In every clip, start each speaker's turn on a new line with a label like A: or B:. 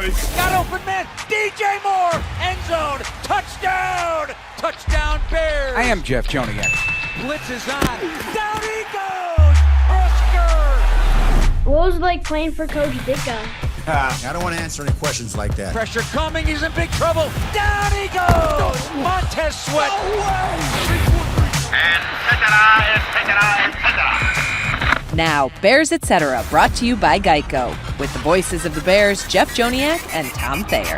A: ready?
B: Got open man. DJ Moore. End zone. Touchdown. Touchdown Bears.
C: I am Jeff Joniak.
B: Blitz is on. Down he goes. Oscar.
D: What was it like playing for Coach Ditka?
E: I don't want to answer any questions like that.
B: Pressure coming. He's in big trouble. Down he goes. Montez Sweat.
F: And etc.
G: Now, Bears Etc., brought to you by Geico, with the voices of the Bears, Jeff Joniak and Tom Thayer.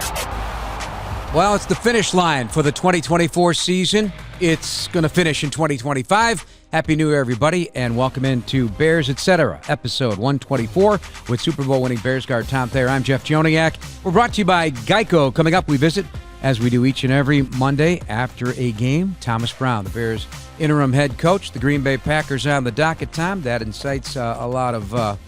C: Well, it's the finish line for the 2024 season. It's going to finish in 2025. Happy New Year, everybody, and welcome into Bears Etc., episode 124 with Super Bowl winning Bears guard Tom Thayer. I'm Jeff Joniak. We're brought to you by Geico. Coming up, we visit, as we do each and every Monday after a game, Thomas Brown, the Bears' interim head coach. The Green Bay Packers on the docket, Tom. That incites a lot of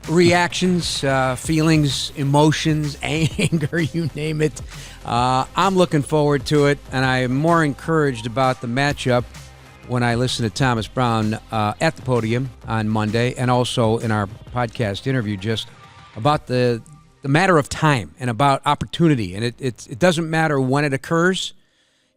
C: reactions, feelings, emotions, anger, you name it. I'm looking forward to it, and I am more encouraged about the matchup when I listen to Thomas Brown at the podium on Monday, and also in our podcast interview, just about the matter of time and about opportunity. And it doesn't matter when it occurs.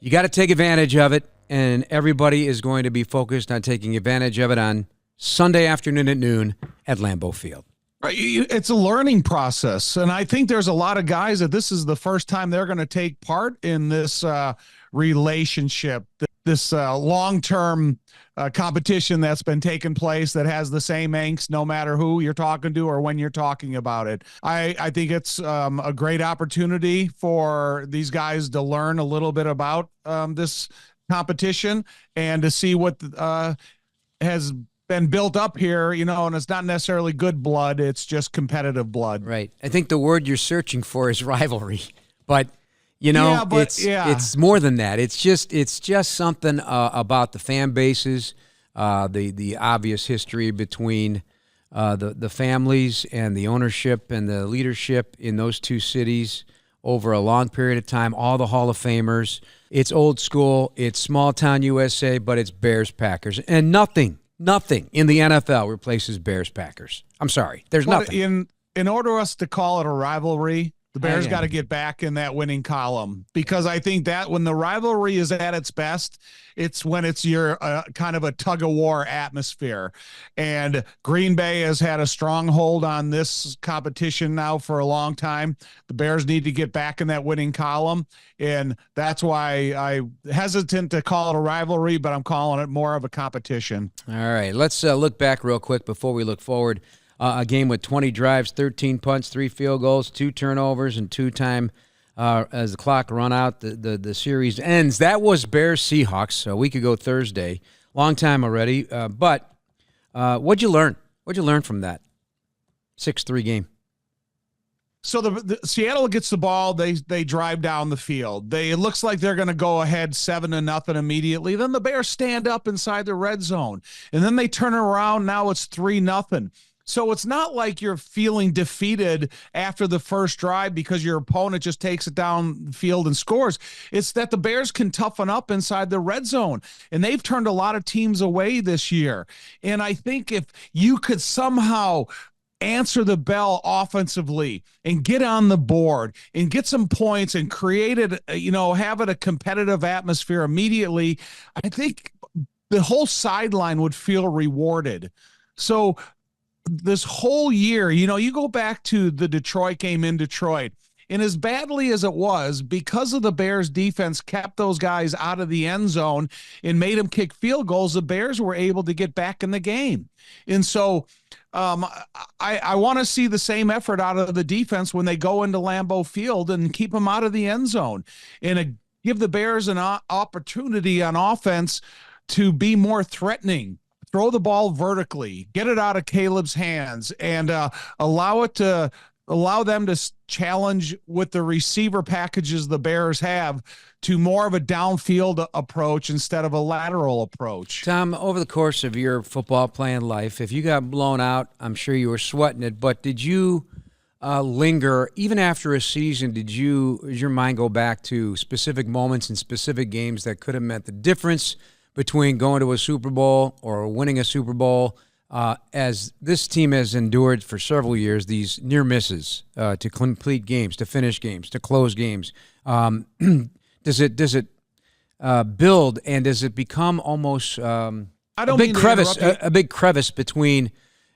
C: You got to take advantage of it, and everybody is going to be focused on taking advantage of it on Sunday afternoon at noon at Lambeau Field.
A: Right. It's a learning process. And I think there's a lot of guys that this is the first time they're going to take part in this relationship, this long-term competition that's been taking place that has the same angst no matter who you're talking to or when you're talking about it. I think it's a great opportunity for these guys to learn a little bit about this competition and to see what has been built up here, and it's not necessarily good blood. It's just competitive blood.
C: Right. I think the word you're searching for is rivalry, but it's more than that. It's just something about the fan bases, the obvious history between the families and the ownership and the leadership in those two cities over a long period of time, all the Hall of Famers. It's old school, it's small town USA, but it's Bears Packers. And nothing in the NFL replaces Bears Packers. I'm sorry. There's nothing.
A: In order for us to call it a rivalry, the Bears got to get back in that winning column, because I think that when the rivalry is at its best, it's when it's your kind of a tug of war atmosphere. And Green Bay has had a strong hold on this competition now for a long time. The Bears need to get back in that winning column. And that's why I'm hesitant to call it a rivalry, but I'm calling it more of a competition.
C: All right, let's look back real quick before we look forward. A game with 20 drives, 13 punts, 3 field goals, 2 turnovers, and 2-time as the clock run out, the series ends. That was Bears-Seahawks a week ago Thursday. Long time already. But what'd you learn? What'd you learn from that 6-3 game?
A: So the Seattle gets the ball. They drive down the field. It looks like they're going to go ahead 7-0 immediately. Then the Bears stand up inside the red zone, and then they turn around. Now it's 3-0. So it's not like you're feeling defeated after the first drive because your opponent just takes it down the field and scores. It's that the Bears can toughen up inside the red zone, and they've turned a lot of teams away this year. And I think if you could somehow answer the bell offensively and get on the board and get some points and create it, have it a competitive atmosphere immediately, I think the whole sideline would feel rewarded. So this whole year, you go back to the Detroit game in Detroit, and as badly as it was, because of the Bears defense kept those guys out of the end zone and made them kick field goals, the Bears were able to get back in the game. And so I want to see the same effort out of the defense when they go into Lambeau Field and keep them out of the end zone and give the Bears an opportunity on offense to be more threatening. Throw the ball vertically, get it out of Caleb's hands, and allow them to challenge with the receiver packages the Bears have to more of a downfield approach instead of a lateral approach.
C: Tom, over the course of your football playing life, if you got blown out, I'm sure you were sweating it, but did you linger, even after a season, does your mind go back to specific moments and specific games that could have meant the difference between going to a Super Bowl or winning a Super Bowl? as this team has endured for several years these near misses to complete games, to finish games, to close games. Does it build, and does it become almost a big crevice between,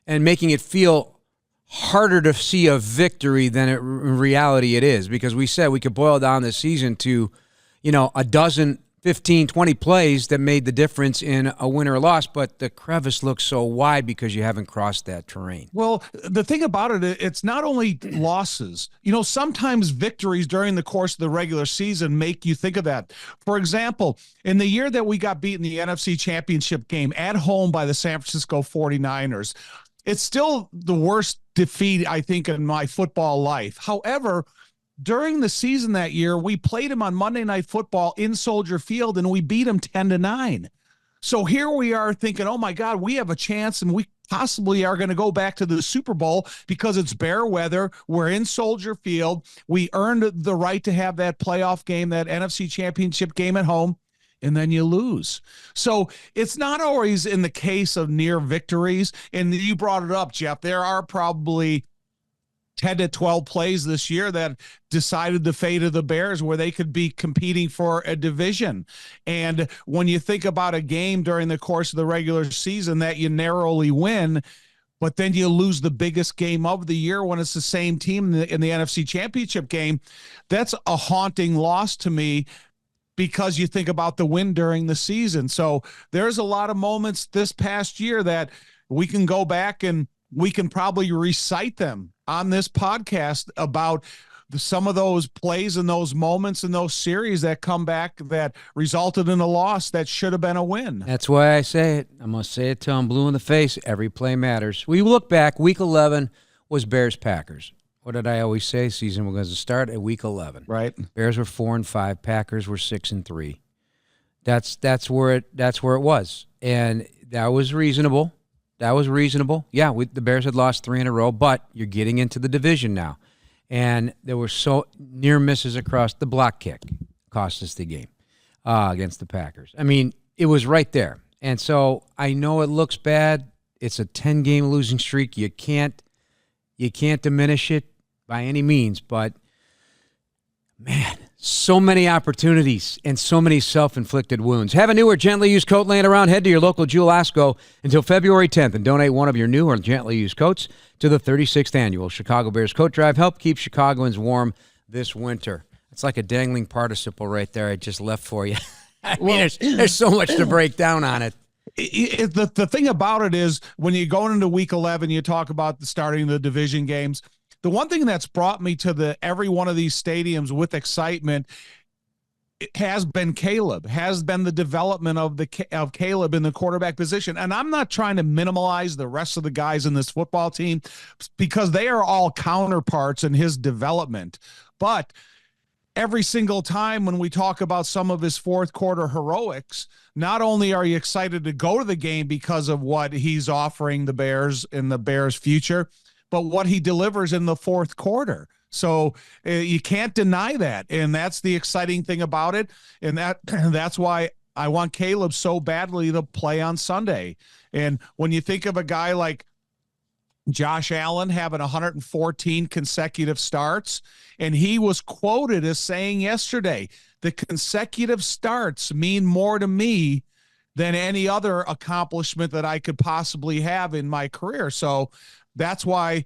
C: and making it feel harder to see a victory than in reality it is? Because we said we could boil down this season to, a dozen, 15, 20 plays that made the difference in a win or a loss, but the crevice looks so wide because you haven't crossed that terrain.
A: Well, the thing about it, it's not only losses. Sometimes victories during the course of the regular season make you think of that. For example, in the year that we got beat in the NFC Championship game at home by the San Francisco 49ers, it's still the worst defeat, I think, in my football life. However, during the season that year, we played him on Monday Night Football in Soldier Field, and we beat him 10-9. So here we are thinking, oh, my God, we have a chance, and we possibly are going to go back to the Super Bowl because it's bear weather. We're in Soldier Field. We earned the right to have that playoff game, that NFC Championship game at home, and then you lose. So it's not always in the case of near victories. And you brought it up, Jeff. There are probably 10 to 12 plays this year that decided the fate of the Bears, where they could be competing for a division. And when you think about a game during the course of the regular season that you narrowly win, but then you lose the biggest game of the year when it's the same team in the NFC Championship game, that's a haunting loss to me, because you think about the win during the season. So there's a lot of moments this past year that we can go back and we can probably recite them on this podcast about some of those plays and those moments and those series that come back that resulted in a loss that should have been a win.
C: That's why I say it. I'm going to say it till I'm blue in the face. Every play matters. We look back, Week 11 was Bears-Packers. What did I always say? Season was going to start at Week 11.
A: Right.
C: Bears were 4-5. Packers were 6-3. That's where it was, and that was reasonable. Yeah, the Bears had lost 3 in a row, but you're getting into the division now, and there were so near misses across the block kick cost us the game against the Packers. I mean, it was right there, and so I know it looks bad. It's a 10-game losing streak. You can't diminish it by any means, but man, so many opportunities and so many self-inflicted wounds. Have a new or gently used coat laying around? Head to your local Jewel Osco until February 10th and donate one of your new or gently used coats to the 36th annual Chicago Bears Coat Drive. Help keep Chicagoans warm this winter. It's like a dangling participle right there I just left for you. I mean, there's so much to break down on it.
A: The thing about it is, when you're going into Week 11, you talk about the starting the division games. The one thing that's brought me to every one of these stadiums with excitement, it has been the development of Caleb in the quarterback position. And I'm not trying to minimize the rest of the guys in this football team, because they are all counterparts in his development. But every single time when we talk about some of his fourth quarter heroics, not only are you excited to go to the game because of what he's offering the Bears in the Bears' future, but what he delivers in the fourth quarter. So you can't deny that. And that's the exciting thing about it. And that's why I want Caleb so badly to play on Sunday. And when you think of a guy like Josh Allen having 114 consecutive starts, and he was quoted as saying yesterday, the consecutive starts mean more to me than any other accomplishment that I could possibly have in my career. So that's why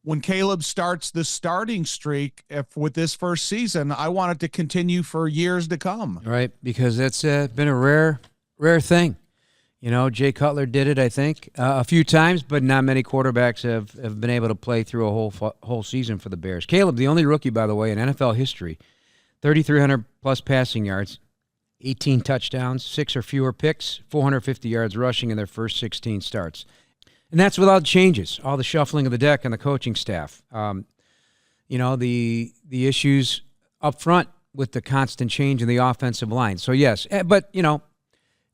A: when Caleb starts the starting streak with this first season, I want it to continue for years to come.
C: Right, because that's been a rare thing. Jay Cutler did it, I think, a few times, but not many quarterbacks have been able to play through a whole season for the Bears. Caleb, the only rookie, by the way, in NFL history, 3,300-plus passing yards, 18 touchdowns, 6 or fewer picks, 450 yards rushing in their first 16 starts. And that's without changes, all the shuffling of the deck and the coaching staff. The issues up front with the constant change in the offensive line. So, yes, but,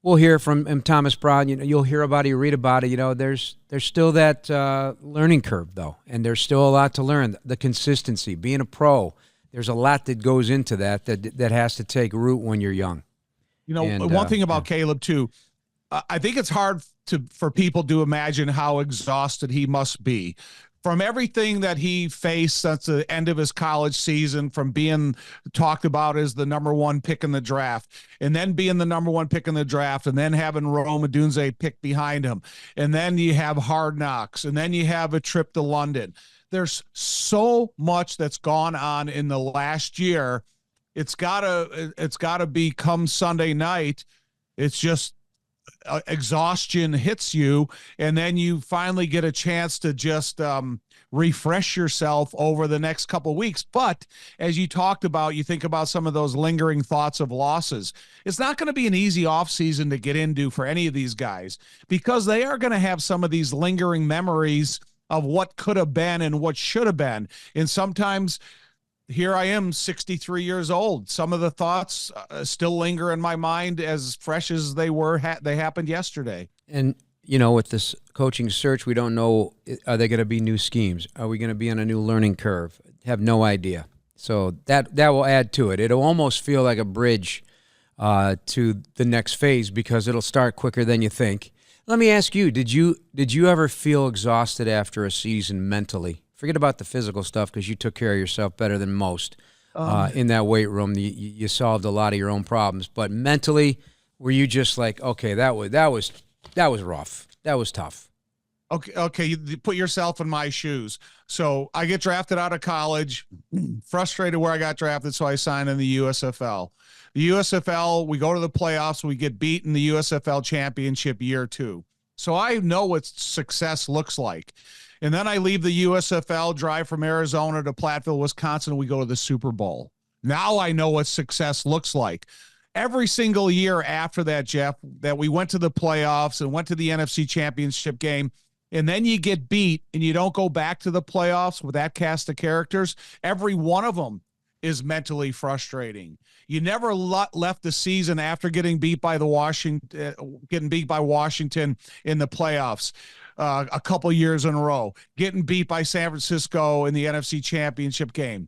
C: we'll hear from Thomas Brown. You'll hear about it, you read about it. There's still that learning curve, though, and there's still a lot to learn. The consistency, being a pro, there's a lot that goes into that has to take root when you're young.
A: One thing about Caleb, too, I think it's hard for people to imagine how exhausted he must be from everything that he faced since the end of his college season, from being talked about as the number one pick in the draft, and then being the number one pick in the draft, and then having Rome Odunze pick behind him. And then you have Hard Knocks, and then you have a trip to London. There's so much that's gone on in the last year. It's gotta be come Sunday night. It's just exhaustion hits you, and then you finally get a chance to just refresh yourself over the next couple of weeks. But as you talked about, you think about some of those lingering thoughts of losses. It's not going to be an easy offseason to get into for any of these guys, because they are going to have some of these lingering memories of what could have been and what should have been. And sometimes, here I am, 63 years old. Some of the thoughts still linger in my mind as fresh as they were. They happened yesterday.
C: And, you know, with this coaching search, we don't know, are there going to be new schemes? Are we going to be on a new learning curve? Have no idea. So that will add to it. It'll almost feel like a bridge to the next phase, because it'll start quicker than you think. Let me ask you, did you ever feel exhausted after a season mentally? Forget about the physical stuff, because you took care of yourself better than most in that weight room. You solved a lot of your own problems. But mentally, were you just like, okay, that was rough. That was tough.
A: Okay, you put yourself in my shoes. So I get drafted out of college, frustrated where I got drafted, so I signed in the USFL. The USFL, we go to the playoffs, we get beat in the USFL championship year 2. So I know what success looks like. And then I leave the USFL, drive from Arizona to Platteville, Wisconsin. We go to the Super Bowl. Now I know what success looks like. Every single year after that, Jeff, that we went to the playoffs and went to the NFC Championship game, and then you get beat and you don't go back to the playoffs with that cast of characters, every one of them is mentally frustrating. You never left the season after getting beat by Washington in the playoffs. A couple years in a row, getting beat by San Francisco in the NFC Championship game.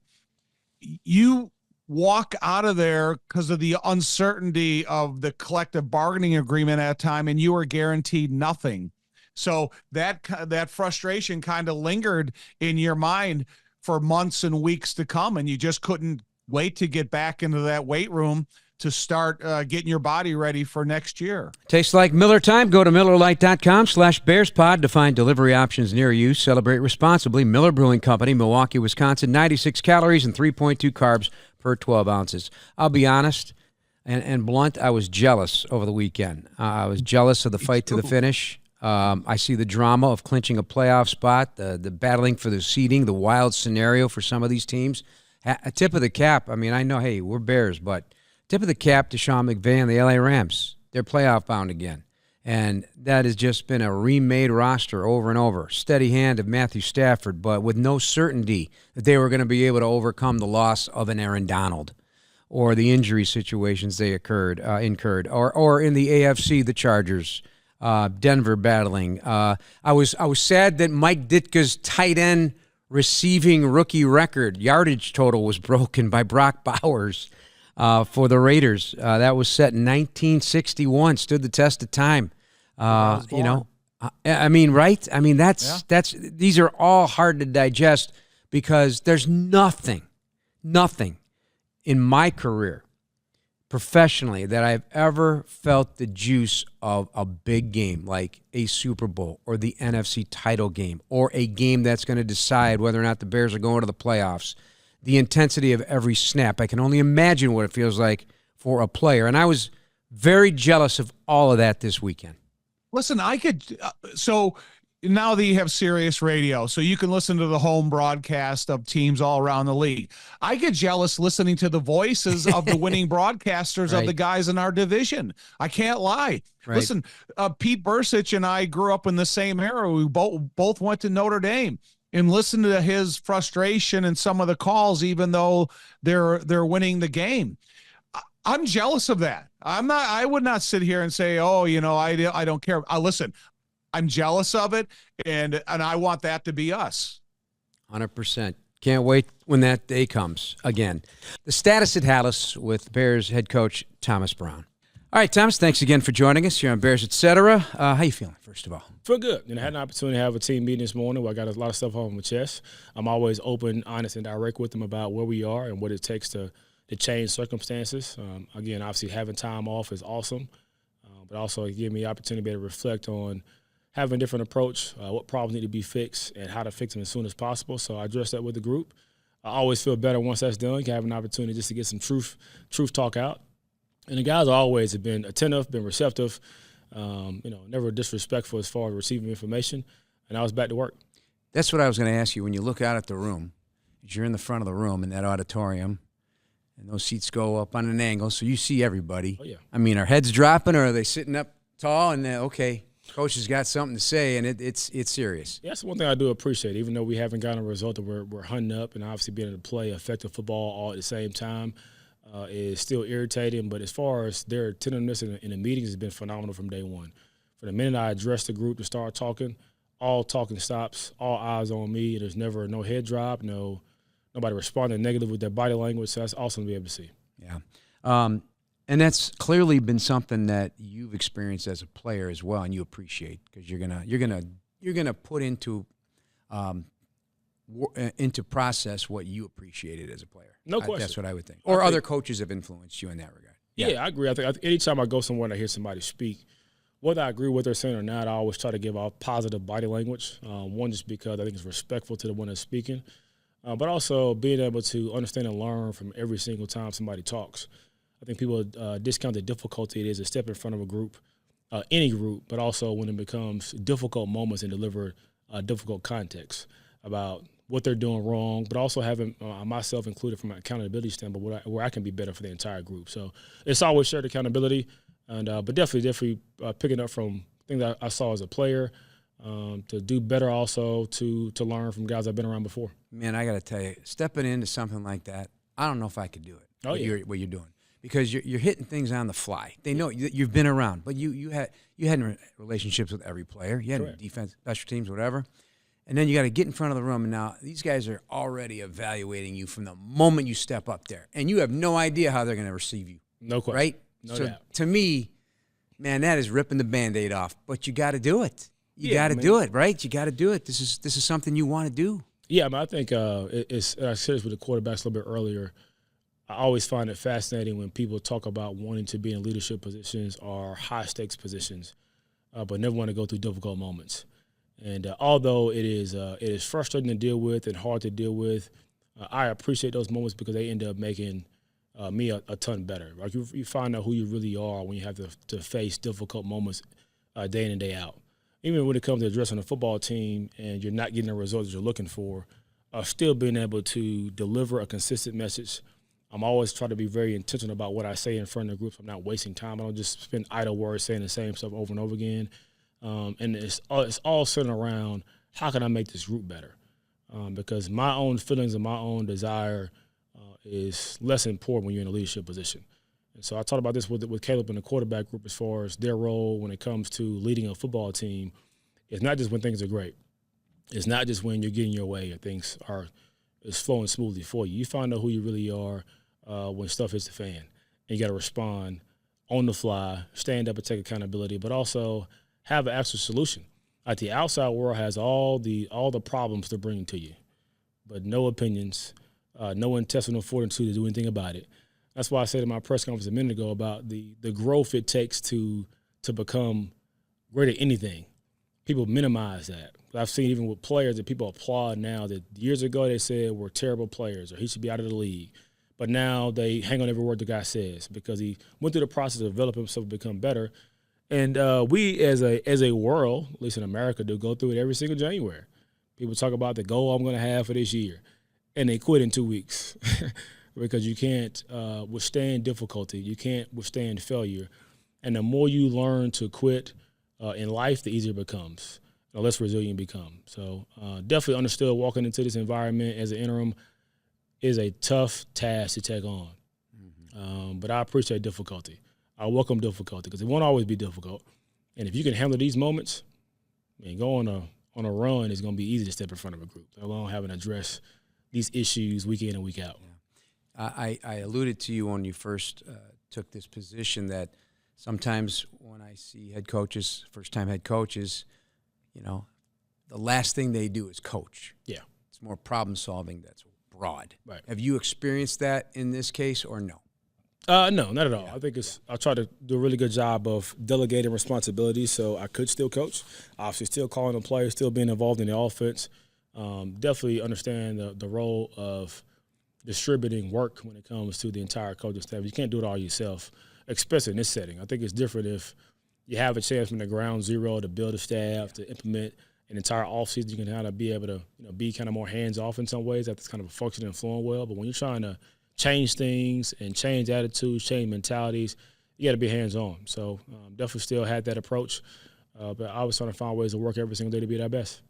A: You walk out of there because of the uncertainty of the collective bargaining agreement at a time, and you were guaranteed nothing. So that frustration kind of lingered in your mind for months and weeks to come, and you just couldn't wait to get back into that weight room to start getting your body ready for next year.
C: Tastes like Miller time. Go to MillerLite.com/BearsPod to find delivery options near you. Celebrate responsibly. Miller Brewing Company, Milwaukee, Wisconsin. 96 calories and 3.2 carbs per 12 ounces. I'll be honest and blunt, I was jealous over the weekend. I was jealous of the fight to the finish. I see the drama of clinching a playoff spot, the battling for the seeding, the wild scenario for some of these teams. A tip of the cap. I mean, I know, hey, we're Bears, but tip of the cap to Sean McVay and the LA Rams. They're playoff bound again. And that has just been a remade roster over and over. Steady hand of Matthew Stafford, but with no certainty that they were going to be able to overcome the loss of an Aaron Donald or the injury situations they incurred. Or in the AFC, the Chargers, Denver battling. I was sad that Mike Ditka's tight end receiving rookie record yardage total was broken by Brock Bowers. For the Raiders. That was set in 1961, stood the test of time. You know, I mean, right? I mean, that's these are all hard to digest, because there's nothing in my career professionally that I've ever felt the juice of a big game like a Super Bowl or the NFC title game or a game that's going to decide whether or not the Bears are going to the playoffs. The intensity of every snap. I can only imagine what it feels like for a player. And I was very jealous of all of that this weekend.
A: Listen, I could so now that you have Sirius Radio, so you can listen to the home broadcast of teams all around the league. I get jealous listening to the voices of the winning broadcasters of the guys in our division. I can't lie. Right. Listen, Pete Bursich and I grew up in the same era. We both went to Notre Dame. And listen to his frustration and some of the calls, even though they're winning the game. I'm jealous of that. I would not sit here and say, oh, you know, I don't care. Listen, I'm jealous of it, and I want that to be us.
C: 100%. Can't wait when that day comes again. The status at Hallis with Bears head coach Thomas Brown. All right, Thomas, thanks again for joining us here on Bears, Etc. How you feeling, first of all?
F: Feel good. I had an opportunity to have a team meeting this morning where I got a lot of stuff off my chest. I'm always open, honest, and direct with them about where we are and what it takes to change circumstances. Again, obviously having time off is awesome, but also give me the opportunity to reflect on having a different approach, what problems need to be fixed, and how to fix them as soon as possible. So I addressed that with the group. I always feel better once that's done. You have an opportunity just to get some truth talk out. And the guys always have been attentive, been receptive, never disrespectful as far as receiving information. And I was back to work.
C: That's what I was going to ask you. When you look out at the room, you're in the front of the room in that auditorium, and those seats go up on an angle, so you see everybody.
F: Oh, yeah.
C: I mean, are heads dropping, or are they sitting up tall and, okay, coach has got something to say, and it's serious?
F: Yeah, that's one thing I do appreciate. Even though we haven't gotten a result that we're hunting up, and obviously being able to play effective football all at the same time, is still irritating, but as far as their attentiveness in the meetings has been phenomenal from day one. From the minute I address the group to start talking, all talking stops, all eyes on me. There's never no head drop, nobody responding negative with their body language, so that's awesome to be able to see.
C: Yeah. And that's clearly been something that you've experienced as a player as well, and you appreciate, because you're gonna put into process what you appreciated as a player.
F: No question.
C: That's what I would think. Or other coaches have influenced you in that regard.
F: Yeah, I agree. I think anytime I go somewhere and I hear somebody speak, whether I agree with what they're saying or not, I always try to give off positive body language. One, just because I think it's respectful to the one that's speaking, but also being able to understand and learn from every single time somebody talks. I think people discount the difficulty it is to step in front of a group, any group, but also when it becomes difficult moments and deliver difficult context about what they're doing wrong, but also having myself included from an accountability standpoint where I can be better for the entire group. So it's always shared accountability, and but definitely picking up from things that I saw as a player to do better, also to learn from guys I've been around before.
C: Man, I got to tell you, stepping into something like that, I don't know if I could do it. What you're doing, because you're hitting things on the fly. They know you've been around, but you had relationships with every player. You had defense, special teams, whatever. And then you got to get in front of the room, and now these guys are already evaluating you from the moment you step up there, and you have no idea how they're going to receive you.
F: No question.
C: Right?
F: No
C: so
F: doubt.
C: To me, man, that is ripping the Band-Aid off. But you got to do it. You got to do it, right? You got to do it. This is something you want to do.
F: Yeah, I think it's. I said this with the quarterbacks a little bit earlier. I always find it fascinating when people talk about wanting to be in leadership positions or high-stakes positions, but never want to go through difficult moments. And although it is frustrating to deal with and hard to deal with, I appreciate those moments because they end up making me a ton better. Like you find out who you really are when you have to face difficult moments day in and day out. Even when it comes to addressing a football team and you're not getting the results you're looking for, still being able to deliver a consistent message. I'm always trying to be very intentional about what I say in front of the groups. I'm not wasting time. I don't just spend idle words saying the same stuff over and over again. And it's all centered around how can I make this group better? Because my own feelings and my own desire is less important when you're in a leadership position. And so I talked about this with Caleb and the quarterback group as far as their role when it comes to leading a football team. It's not just when things are great. It's not just when you're getting your way and things is flowing smoothly for you. You find out who you really are when stuff hits the fan. And you got to respond on the fly, stand up and take accountability, but also have an actual solution. Like the outside world has all the problems they're bringing to you, but no opinions, no intestinal fortitude to do anything about it. That's why I said in my press conference a minute ago about the growth it takes to become great at anything. People minimize that. I've seen even with players that people applaud now that years ago they said were terrible players or he should be out of the league. But now they hang on every word the guy says because he went through the process of developing himself to become better. And we as a world, at least in America, do go through it every single January. People talk about the goal I'm going to have for this year, and they quit in 2 weeks because you can't withstand difficulty. You can't withstand failure. And the more you learn to quit in life, the easier it becomes, the less resilient you become. So definitely understood walking into this environment as an interim is a tough task to take on. Mm-hmm. But I appreciate difficulty. I welcome difficulty because it won't always be difficult. And if you can handle these moments, go on a run, it's going to be easy to step in front of a group, let alone having to address these issues week in and week out.
C: Yeah. I alluded to you when you first took this position that sometimes when I see head coaches, first-time head coaches, the last thing they do is coach.
F: Yeah.
C: It's more problem-solving that's broad.
F: Right.
C: Have you experienced that in this case or no?
F: No, not at all. I think I try to do a really good job of delegating responsibilities so I could still coach. Obviously, still calling the players, still being involved in the offense. Definitely understand the role of distributing work when it comes to the entire coaching staff. You can't do it all yourself, especially in this setting. I think it's different if you have a chance from the ground zero to build a staff, to implement an entire offseason. You can kind of be able to be kind of more hands-off in some ways. That's kind of a functioning and flowing well. But when you're trying to change things and change attitudes, change mentalities, you got to be hands-on. So definitely still had that approach, but I was trying to find ways to work every single day to be at our best.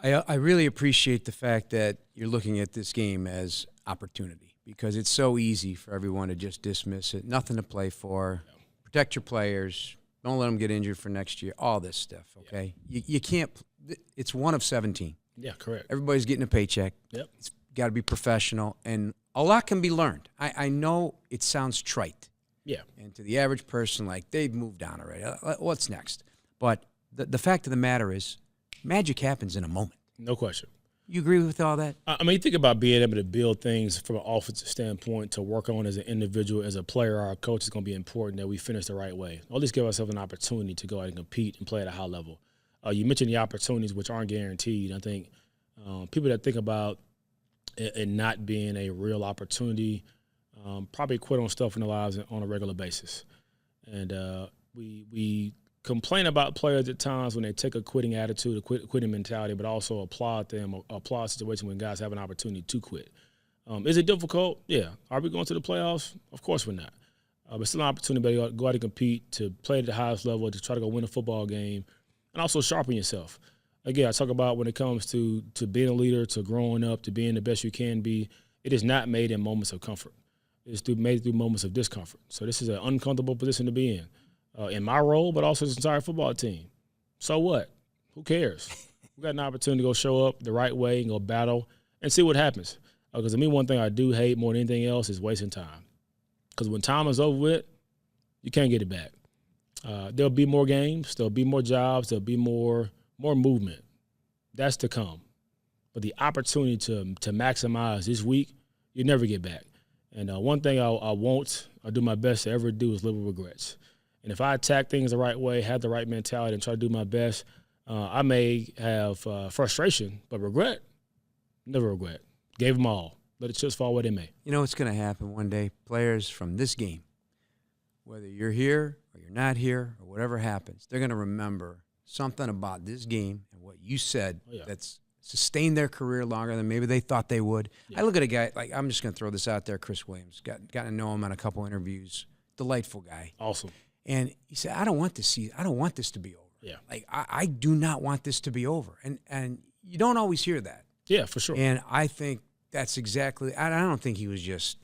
C: I really appreciate the fact that you're looking at this game as opportunity because it's so easy for everyone to just dismiss it. Nothing to play for. Protect your players. Don't let them get injured for next year. All this stuff, okay? You can't – it's 1 of 17.
F: Yeah, correct.
C: Everybody's getting a paycheck.
F: Yep.
C: It's got to be professional, and a lot can be learned. I know it sounds trite.
F: Yeah.
C: And to the average person, like, they've moved on already. What's next? But the fact of the matter is magic happens in a moment.
F: No question.
C: You agree with all that?
F: I mean, you think about being able to build things from an offensive standpoint to work on as an individual, as a player, or a coach, is going to be important that we finish the right way. Or at least give ourselves an opportunity to go out and compete and play at a high level. You mentioned the opportunities, which aren't guaranteed. I think people that think about it not being a real opportunity probably quit on stuff in their lives on a regular basis. And we complain about players at times when they take a quitting attitude, a quitting mentality, but also applaud them, applaud situations when guys have an opportunity to quit. Is it difficult? Yeah. Are we going to the playoffs? Of course we're not. But still an opportunity to go out and compete, to play at the highest level, to try to go win a football game, and also sharpen yourself. Again, I talk about when it comes to being a leader, to growing up, to being the best you can be, it is not made in moments of comfort. It's made through moments of discomfort. So this is an uncomfortable position to be in my role, but also this entire football team. So what? Who cares? We got an opportunity to go show up the right way and go battle and see what happens. Because to me, one thing I do hate more than anything else is wasting time. Because when time is over with, you can't get it back. There'll be more games. There'll be more jobs. There'll be more movement. That's to come. But the opportunity to maximize this week, you never get back. And one thing I do my best to ever do is live with regrets. And if I attack things the right way, have the right mentality, and try to do my best, I may have frustration, but regret, never regret. Gave them all. Let the chips fall where they may.
C: You know what's going to happen one day? Players from this game, whether you're here or you're not here or whatever happens, they're going to remember something about this game and what you said that's sustained their career longer than maybe they thought they would. Yeah. I look at a guy, like, I'm just going to throw this out there, Chris Williams. Got to know him on a couple interviews. Delightful guy.
F: Awesome.
C: And he said, I don't want this to be over.
F: Yeah.
C: Like, I do not want this to be over. And you don't always hear that.
F: Yeah, for sure.
C: And I think that's exactly – I don't think he was just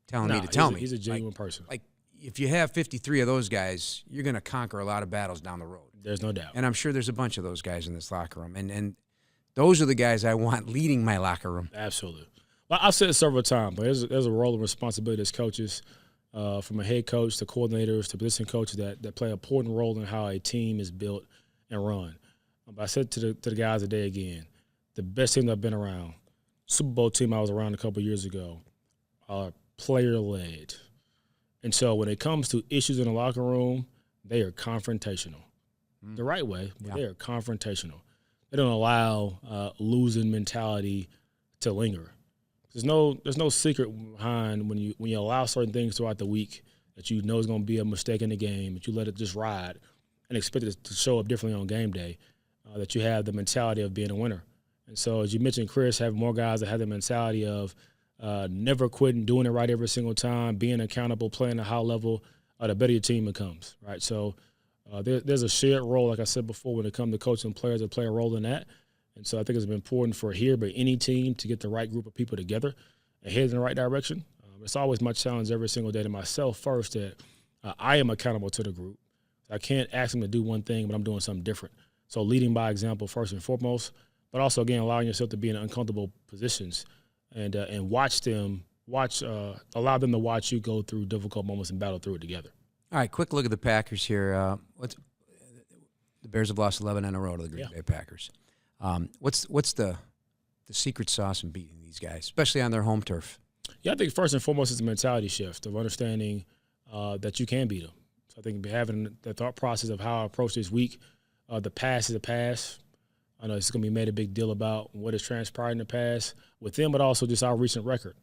C: telling me to tell me.
F: He's a genuine person.
C: Like, if you have 53 of those guys, you're going to conquer a lot of battles down the road.
F: There's no doubt.
C: And I'm sure there's a bunch of those guys in this locker room. And those are the guys I want leading my locker room.
F: Absolutely. Well, I've said it several times, but there's a role and responsibility as coaches, from a head coach to coordinators to position coaches that play an important role in how a team is built and run. But I said to the guys today again, the best team I've been around, Super Bowl team I was around a couple years ago, are player-led. And so when it comes to issues in the locker room, they are confrontational. The right way, but they are confrontational. They don't allow losing mentality to linger. There's no secret behind when you allow certain things throughout the week that you know is going to be a mistake in the game, but you let it just ride and expect it to show up differently on game day, that you have the mentality of being a winner. And so as you mentioned, Chris, having more guys that have the mentality of never quitting, doing it right every single time, being accountable, playing at a high level, the better your team becomes, right? So there's a shared role, like I said before, when it comes to coaching players that play a role in that. And so I think it's been important for here, but any team to get the right group of people together and head in the right direction. It's always my challenge every single day to myself first that I am accountable to the group. I can't ask them to do one thing, but I'm doing something different. So leading by example first and foremost, but also, again, allowing yourself to be in uncomfortable positions and allow them to watch you go through difficult moments and battle through it together.
C: All right, quick look at the Packers here. The Bears have lost 11 in a row to the Green Bay Packers. What's the secret sauce in beating these guys, especially on their home turf?
F: Yeah, I think first and foremost it's a mentality shift of understanding that you can beat them. So I think having the thought process of how I approach this week, the past is a past. I know it's going to be made a big deal about what has transpired in the past with them, but also just our recent record.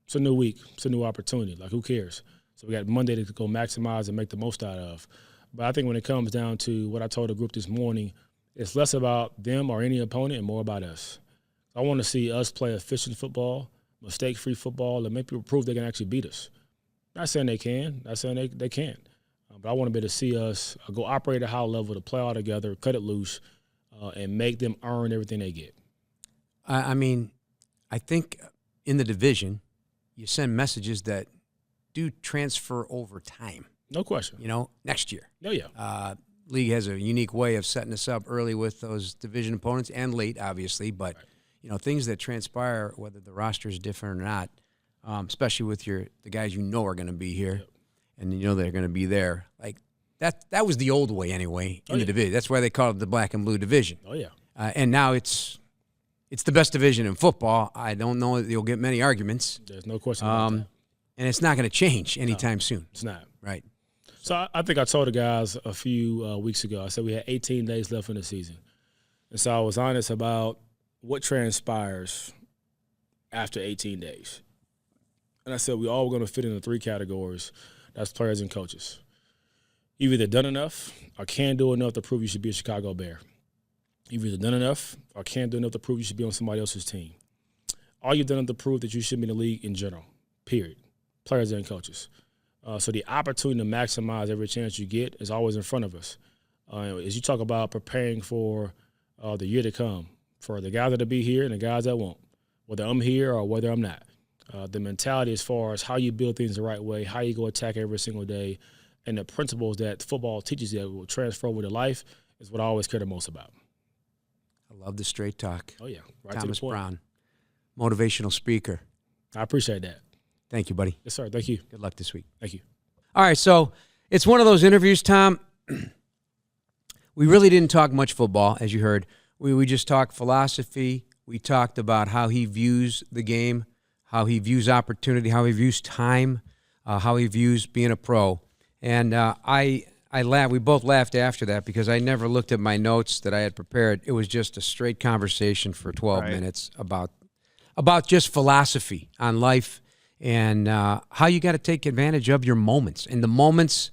F: It's a new week. It's a new opportunity. Like, who cares? So we got Monday to go maximize and make the most out of. But I think when it comes down to what I told the group this morning, it's less about them or any opponent and more about us. I want to see us play efficient football, mistake-free football, and make people prove they can actually beat us. Not saying they can. Not saying they can't. But I want to be able to see us go operate at a high level, to play all together, cut it loose, and make them earn everything they get.
C: I mean, I think in the division, you send messages that do transfer over time.
F: No question.
C: Next year.
F: Oh, yeah.
C: League has a unique way of setting us up early with those division opponents and late, obviously. But, things that transpire, whether the roster is different or not, especially with the guys are going to be here and they're going to be there. Like, that was the old way anyway in the division. That's why they call it the black and blue division.
F: Oh, yeah.
C: And now it's the best division in football. I don't know that you'll get many arguments.
F: There's no question about that.
C: And it's not going to change anytime soon.
F: It's not.
C: Right.
F: So I think I told the guys a few weeks ago, I said we had 18 days left in the season. And so I was honest about what transpires after 18 days. And I said we all were going to fit into 3 categories. That's players and coaches. You've either done enough or can do enough to prove you should be a Chicago Bear. You've either done enough or can't do enough to prove you should be on somebody else's team. All you've done to prove that you should be in the league in general, period. Players and coaches. So the opportunity to maximize every chance you get is always in front of us. As you talk about preparing for the year to come, for the guys that will be here and the guys that won't, whether I'm here or whether I'm not. The mentality as far as how you build things the right way, how you go attack every single day, and the principles that football teaches you that will transfer over to life is what I always care the most about.
C: I love the straight talk.
F: Oh, yeah. Right
C: Thomas
F: to the point.
C: Brown, motivational speaker.
F: I appreciate that.
C: Thank you, buddy.
F: Yes, sir. Thank you.
C: Good luck this week.
F: Thank you.
C: All right, so it's one of those interviews, Tom. We really didn't talk much football, as you heard. We just talked philosophy. We talked about how he views the game, how he views opportunity, how he views time, how he views being a pro. And I laughed. We both laughed after that because I never looked at my notes that I had prepared. It was just a straight conversation for 12 minutes about just philosophy on life and how you got to take advantage of your moments. And the moments,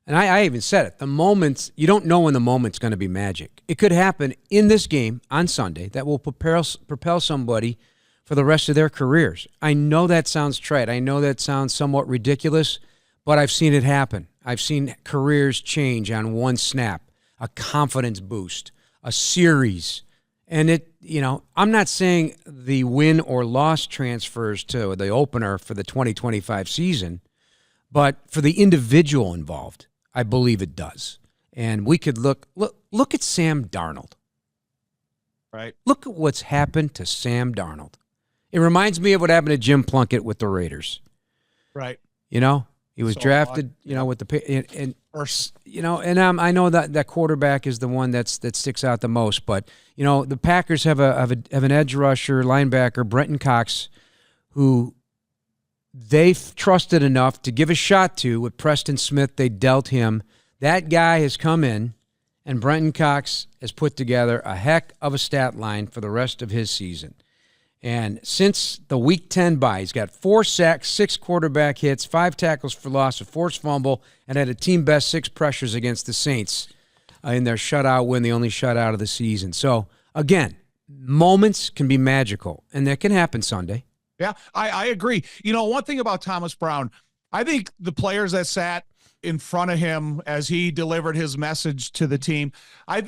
C: and I even said it, the moments, you don't know when the moment's going to be magic. It could happen in this game on Sunday that will propel somebody for the rest of their careers. I know that sounds trite. I know that sounds somewhat ridiculous, but I've seen it happen. I've seen careers change on one snap, a confidence boost, a series. And I'm not saying the win or loss transfers to the opener for the 2025 season, but for the individual involved, I believe it does. And we could look at Sam Darnold.
A: Right.
C: Look at what's happened to Sam Darnold. It reminds me of what happened to Jim Plunkett with the Raiders.
A: Right.
C: He was drafted, with the I know that quarterback is the one that sticks out the most. But the Packers have an edge rusher, linebacker, Brenton Cox, who they've trusted enough to give a shot to with Preston Smith. They dealt him. That guy has come in, and Brenton Cox has put together a heck of a stat line for the rest of his season. And since the Week 10 bye, he's got 4 sacks, 6 quarterback hits, 5 tackles for loss, a forced fumble, and had a team-best 6 pressures against the Saints in their shutout win, the only shutout of the season. So, again, moments can be magical, and that can happen Sunday.
A: Yeah, I agree. One thing about Thomas Brown, I think the players that sat in front of him as he delivered his message to the team, I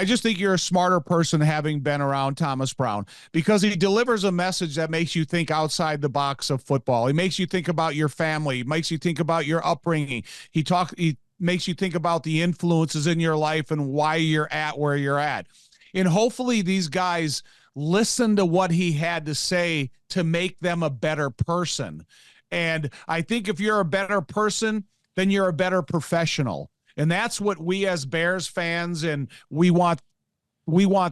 A: just think you're a smarter person having been around Thomas Brown because he delivers a message that makes you think outside the box of football. He makes you think about your family, makes you think about your upbringing. He makes you think about the influences in your life and why you're at where you're at. And hopefully these guys listen to what he had to say to make them a better person. And I think if you're a better person, then you're a better professional. And that's what we as Bears fans, and we want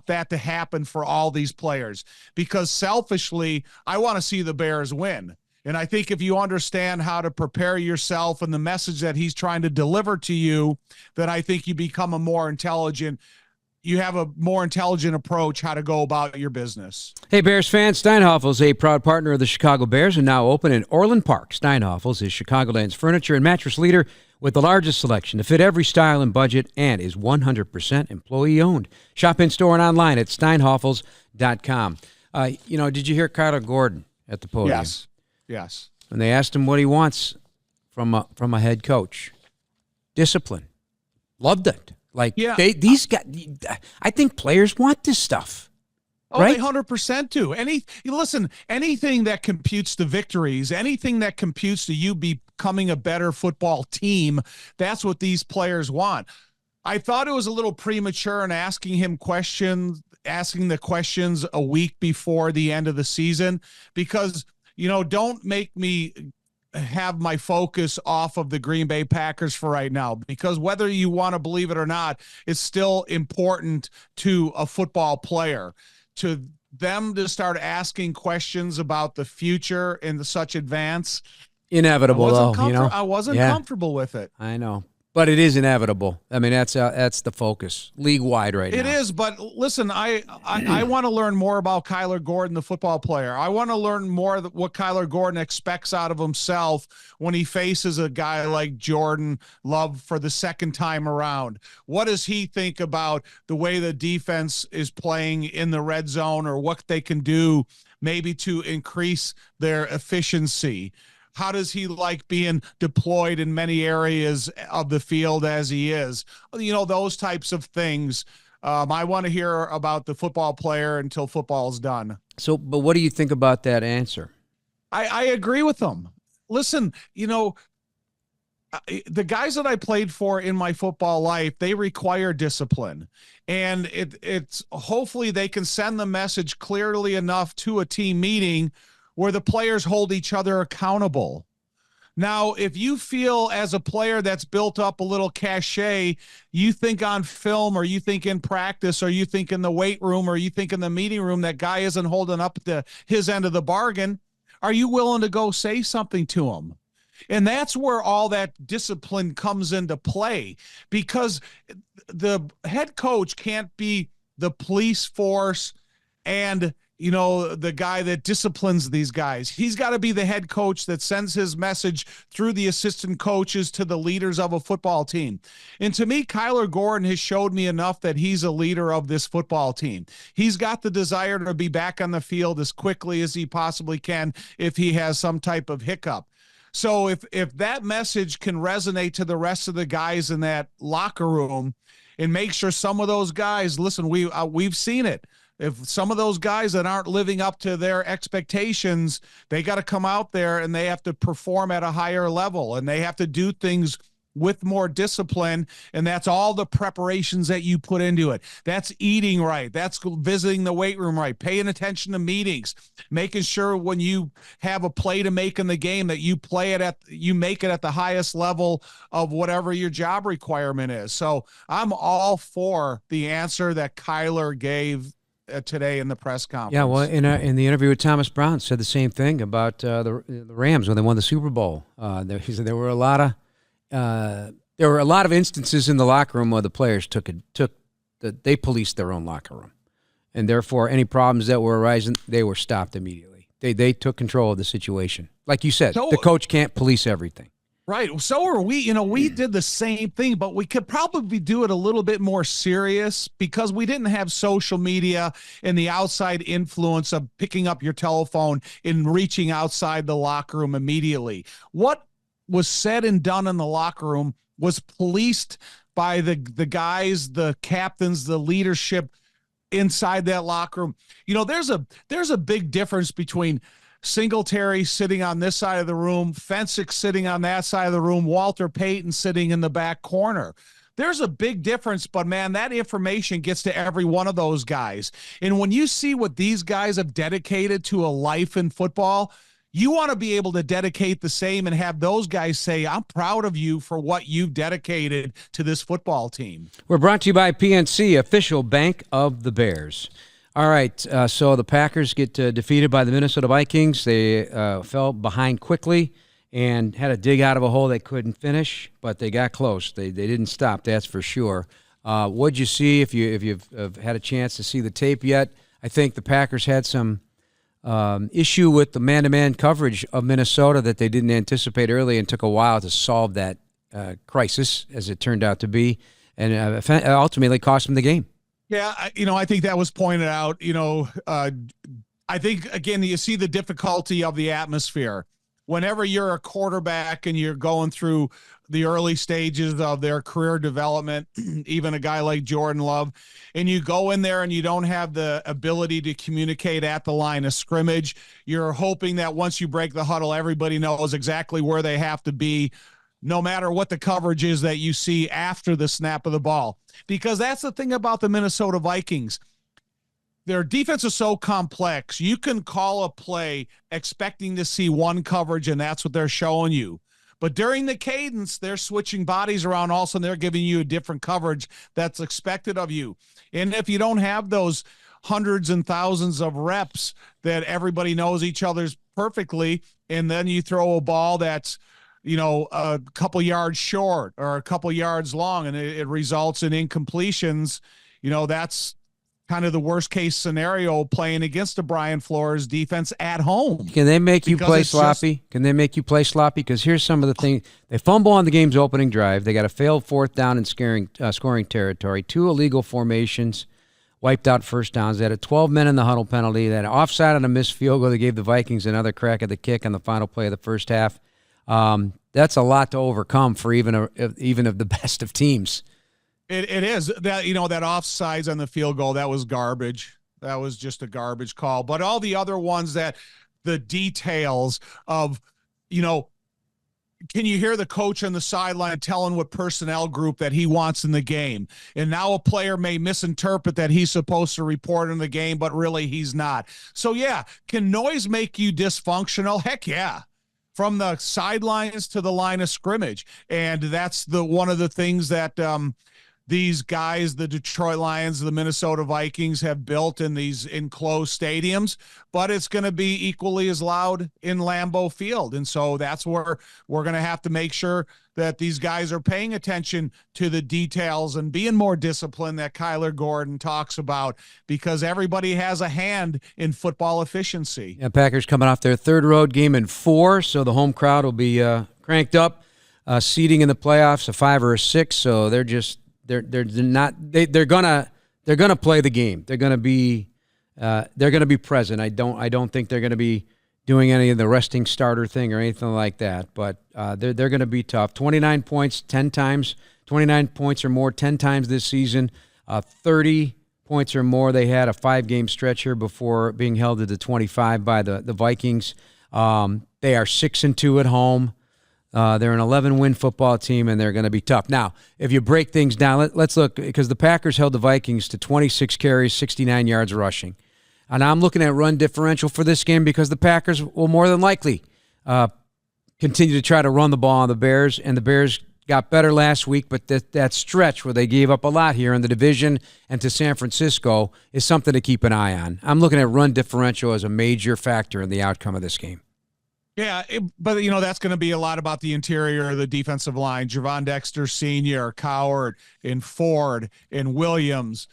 A: that to happen for all these players, because selfishly, I want to see the Bears win. And I think if you understand how to prepare yourself and the message that he's trying to deliver to you, then I think you become you have a more intelligent approach how to go about your business.
C: Hey, Bears fans, Steinhoffel's a proud partner of the Chicago Bears and now open in Orland Park. Steinhoffel's is Chicagoland's furniture and mattress leader with the largest selection to fit every style and budget, and is 100% employee-owned. Shop in-store and online at steinhoffels.com. Did you hear Kyler Gordon at the podium?
A: Yes.
C: And they asked him what he wants from a head coach. Discipline. Loved it. These guys, I think players want this stuff.
A: Oh,
C: right?
A: They 100% do. Anything that computes to victories, anything that computes to you becoming a better football team, that's what these players want. I thought it was a little premature in asking the questions a week before the end of the season, because, don't make me have my focus off of the Green Bay Packers for right now, because whether you want to believe it or not, it's still important to a football player, to them to start asking questions about the future in such advance.
C: Inevitable,
A: I wasn't comfortable with it.
C: I know. But it is inevitable. I mean, that's the focus league-wide right now.
A: It is, but listen, I want to learn more about Kyler Gordon, the football player. I want to learn more what Kyler Gordon expects out of himself when he faces a guy like Jordan Love for the second time around. What does he think about the way the defense is playing in the red zone, or what they can do maybe to increase their efficiency? How does he like being deployed in many areas of the field as he is? Those types of things. I want to hear about the football player until football's done.
C: So, but what do you think about that answer?
A: I agree with them. Listen, the guys that I played for in my football life, they require discipline. And it's hopefully they can send the message clearly enough to a team meeting where the players hold each other accountable. Now, if you feel as a player that's built up a little cachet, you think on film, or you think in practice, or you think in the weight room, or you think in the meeting room that guy isn't holding up his end of the bargain, are you willing to go say something to him? And that's where all that discipline comes into play, because the head coach can't be the police force and the guy that disciplines these guys. He's got to be the head coach that sends his message through the assistant coaches to the leaders of a football team. And to me, Kyler Gordon has showed me enough that he's a leader of this football team. He's got the desire to be back on the field as quickly as he possibly can if he has some type of hiccup. So if that message can resonate to the rest of the guys in that locker room, and make sure some of those guys, listen, we've seen it. If some of those guys that aren't living up to their expectations, they got to come out there and they have to perform at a higher level, and they have to do things with more discipline. And that's all the preparations that you put into it. That's eating right. That's visiting the weight room right, paying attention to meetings, making sure when you have a play to make in the game that you make it at the highest level of whatever your job requirement is. So I'm all for the answer that Kyler gave today in the press conference. Yeah,
C: well, in the interview with Thomas Brown, said the same thing about the Rams when they won the Super Bowl. He said there were a lot of instances in the locker room where the players they policed their own locker room, and therefore any problems that were arising, they were stopped immediately. They took control of the situation. Like you said, the coach can't police everything.
A: Right. So are we. We did the same thing, but we could probably do it a little bit more serious, because we didn't have social media and the outside influence of picking up your telephone and reaching outside the locker room immediately. What was said and done in the locker room was policed by the guys, the captains, the leadership inside that locker room. There's a big difference between Singletary sitting on this side of the room, Fensick sitting on that side of the room, Walter Payton sitting in the back corner. There's a big difference, but man, that information gets to every one of those guys. And when you see what these guys have dedicated to a life in football, You want to be able to dedicate the same and have those guys say, I'm proud of you for what you've dedicated to this football team.
C: We're brought to you by PNC, official bank of the Bears. All right, so the Packers get defeated by the Minnesota Vikings. They fell behind quickly and had to dig out of a hole they couldn't finish, but they got close. They didn't stop, that's for sure. What'd you see if you've had a chance to see the tape yet? I think the Packers had some issue with the man-to-man coverage of Minnesota that they didn't anticipate early and took a while to solve that crisis, as it turned out to be, and ultimately cost them the game.
A: Yeah, I think that was pointed out. I think, again, you see the difficulty of the atmosphere. Whenever you're a quarterback and you're going through the early stages of their career development, even a guy like Jordan Love, and you go in there and you don't have the ability to communicate at the line of scrimmage, you're hoping that once you break the huddle, everybody knows exactly where they have to be, no matter what the coverage is that you see after the snap of the ball. Because that's the thing about the Minnesota Vikings. Their defense is so complex. You can call a play expecting to see one coverage, and that's what they're showing you. But during the cadence, they're switching bodies around. Also, they're giving you a different coverage that's expected of you. And if you don't have those hundreds and thousands of reps that everybody knows each other's perfectly, and then you throw a ball that's, a couple yards short or a couple yards long, and it results in incompletions, that's kind of the worst case scenario playing against a Brian Flores defense at home.
C: Can they make you play sloppy? Can they make you play sloppy? Because here's some of the things. They fumble on the game's opening drive. They got a failed fourth down in scoring territory, 2 illegal formations, wiped out first downs. They had a 12 men in the huddle penalty. They had an offside on a missed field goal. They gave the Vikings another crack at the kick on the final play of the first half. That's a lot to overcome for even of the best of teams.
A: It is that, that offsides on the field goal, that was garbage. That was just a garbage call. But all the other ones that the details of, can you hear the coach on the sideline telling what personnel group that he wants in the game? And now a player may misinterpret that he's supposed to report in the game, but really he's not. So yeah, can noise make you dysfunctional? Heck yeah. From the sidelines to the line of scrimmage. And that's one of the things that, these guys, the Detroit Lions, the Minnesota Vikings, have built in these enclosed stadiums, but it's going to be equally as loud in Lambeau Field. And so that's where we're going to have to make sure that these guys are paying attention to the details and being more disciplined that Kyler Gordon talks about, because everybody has a hand in football efficiency.
C: Yeah, Packers coming off their third road game in 4, so the home crowd will be cranked up. Seeding in the playoffs, a 5 or a 6, so they're gonna play the game. They're gonna be present. I don't think they're gonna be doing any of the resting starter thing or anything like that. But they're gonna be tough. 29 points 10 times, 29 points or more 10 times this season. 30 points or more they had a 5-game stretch here before being held to the 25 by the Vikings. They are 6-2 at home. They're an 11-win football team, and they're going to be tough. Now, if you break things down, let's look, because the Packers held the Vikings to 26 carries, 69 yards rushing. And I'm looking at run differential for this game because the Packers will more than likely continue to try to run the ball on the Bears, and the Bears got better last week, but that stretch where they gave up a lot here in the division and to San Francisco is something to keep an eye on. I'm looking at run differential as a major factor in the outcome of this game.
A: Yeah, but that's going to be a lot about the interior of the defensive line. Javon Dexter Sr., Coward, and Ford, and Williams,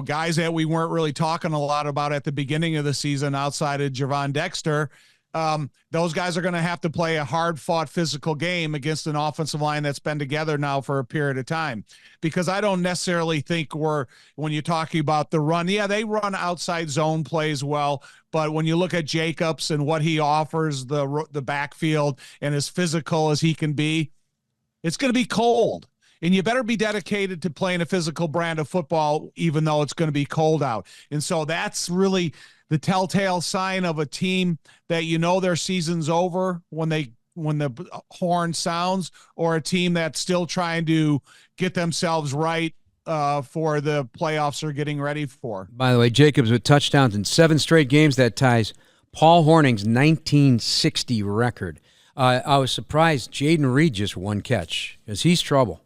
A: guys that we weren't really talking a lot about at the beginning of the season outside of Javon Dexter. Those guys are going to have to play a hard-fought physical game against an offensive line that's been together now for a period of time. Because I don't necessarily think when you're talking about the run, yeah, they run outside zone plays well, but when you look at Jacobs and what he offers the backfield and as physical as he can be, it's going to be cold. And you better be dedicated to playing a physical brand of football, even though it's going to be cold out. And so that's really the telltale sign of a team that their season's over when the horn sounds, or a team that's still trying to get themselves right for the playoffs they're getting ready for.
C: By the way, Jacobs with touchdowns in 7 straight games. That ties Paul Hornung's 1960 record. I was surprised Jaden Reed just one catch because he's trouble.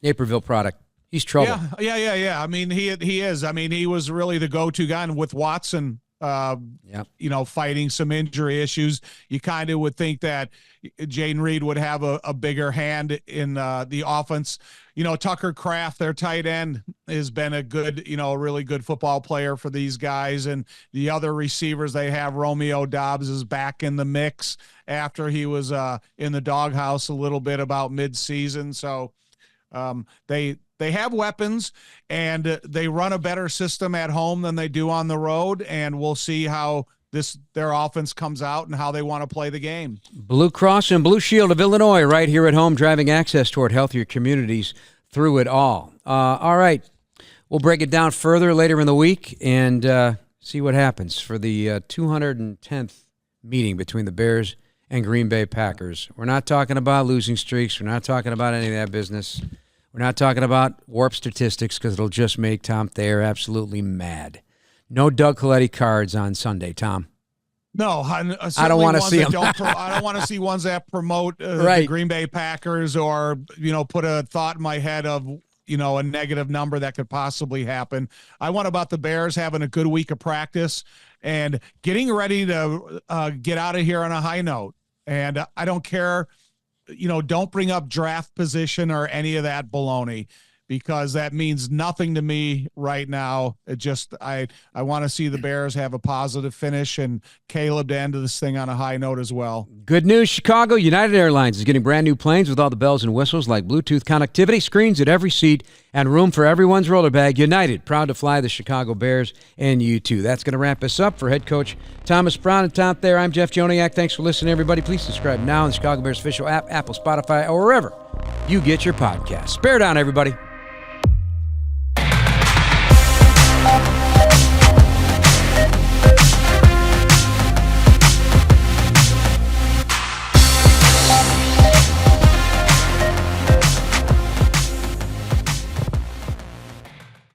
C: Naperville product. He's trouble.
A: Yeah. I mean, he is. I mean, he was really the go-to guy, and with Watson, fighting some injury issues, you kind of would think that Jaden Reed would have a bigger hand in the offense. Tucker Kraft, their tight end, has been a good, really good football player for these guys. And the other receivers they have, Romeo Dobbs is back in the mix after he was in the doghouse a little bit about mid-season. So they have weapons, and they run a better system at home than they do on the road, and we'll see how their offense comes out and how they want to play the game.
C: Blue Cross and Blue Shield of Illinois right here at home, driving access toward healthier communities through it all. All right, we'll break it down further later in the week and see what happens for the 210th meeting between the Bears and Green Bay Packers. We're not talking about losing streaks. We're not talking about any of that business. We're not talking about warp statistics because it'll just make Tom Thayer absolutely mad. No Doug Coletti cards on Sunday, Tom.
A: No,
C: I don't want to see them.
A: I don't want to see ones that promote the Green Bay Packers or, put a thought in my head of, a negative number that could possibly happen. I want about the Bears having a good week of practice and getting ready to get out of here on a high note. And I don't care. Don't bring up draft position or any of that baloney because that means nothing to me right now. It just, I want to see the Bears have a positive finish and Caleb to end this thing on a high note as well.
C: Good news, Chicago. United Airlines is getting brand new planes with all the bells and whistles like Bluetooth connectivity, screens at every seat, and room for everyone's roller bag. United, proud to fly the Chicago Bears, and you too. That's going to wrap us up. For head coach Thomas Brown and Tom Thayer, I'm Jeff Joniak. Thanks for listening, everybody. Please subscribe now on the Chicago Bears official app, Apple, Spotify, or wherever you get your podcasts. Bear down, everybody.